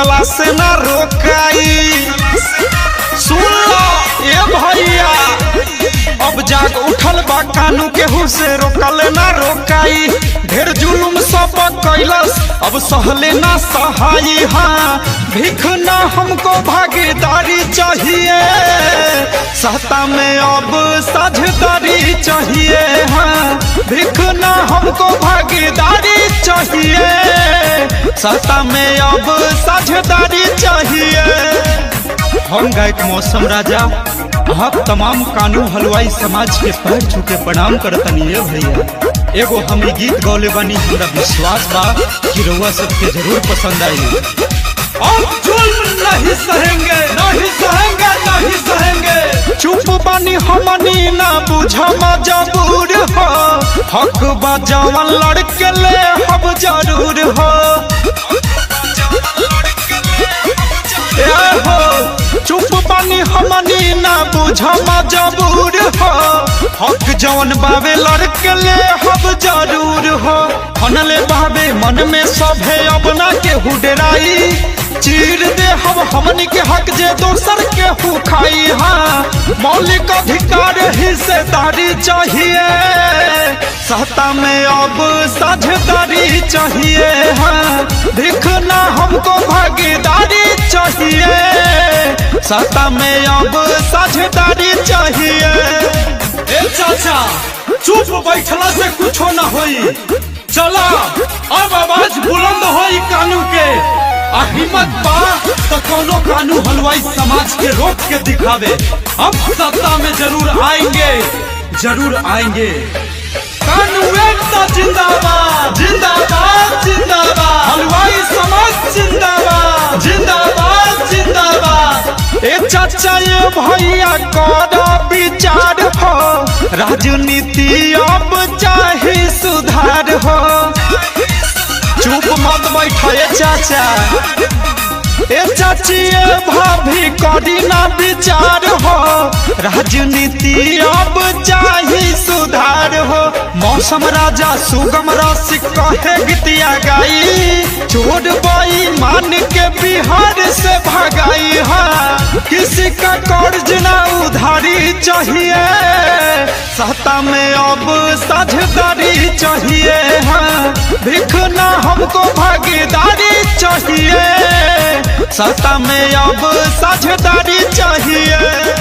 रोकला से ना रोकाई। सुन लो ए भैया, अब जाग उठल बा कानू केहू से रोकल ना रोकाई। ढेर जुलुम सब कैलस अब सहले ना सहाई। हाँ भीख ना हमको भागीदारी चाहिए, सहता में अब साझेदारी चाहिए। हाँ भीख ना हमको भागीदारी चाहिए, सहता में अब साझेदारी चाहिए। हम गायक मौसम राजा आप तमाम कानू हलवाई समाज के पैर छू के प्रणाम करतनी है भैया। एगो हम गीत गौले बानी, हमरा विश्वास बा कि रउआ सबके जरूर पसंद आई। अब जुल्म नहीं सहेंगे, नहीं सहेंगे, नहीं सहेंगे। चुप बानी हमनी ना बुझा मजबूर हो, हक बजावन लड़के ले हम जरूर हो। चुप बानी हमनी ना बुझा मजबूर हो, हक जवन बावे लड़के ले हम जरूर हो। हनले बावे मन में सभे अब ना केहू डराई, चीर दे हम हमनी के हक जे दोसर केहू खाई। हाँ मौलिक अधिकार हिस्सेदारी चाहिए, सहता में अब साझेदारी चाहिए। हाँ भीख ना हमको भागीदारी चाहिए, सहता में अब साझेदारी चाहिए। ए चाचा चुप बैठला से कुछो न होई, चला अब आवाज बुलंद होई कानू के। आ हिम्मत बा तो कोनो कानू हलवाई समाज के रोक के दिखावे। अब सत्ता में जरूर आएंगे, जरूर आएंगे। कानू एकता जिंदाबाद, जिंदाबाद, जिंदाबाद। हलवाई समाज जिंदाबाद, जिंदाबाद, जिंदाबाद। ए चाचा ये भैया करो विचार हो, राजनीति अब चाहे सुधार हो। चुप मत बैठे चाचा, ए चाची ए भाभी करी ना विचार हो, राजनीति अब चाहे सुधार हो। मौसम राजा सुगम रसिक कहे गीतिया गाई, छोड़ बाई मान के बिहार से भगाई। हाँ किसी का कर्ज ना उधारी चाहिए, सहता में अब साझेदारी चाहिए। हाँ भीख ना हमको भागीदारी चाहिए, सहता में अब साझेदारी चाहिए।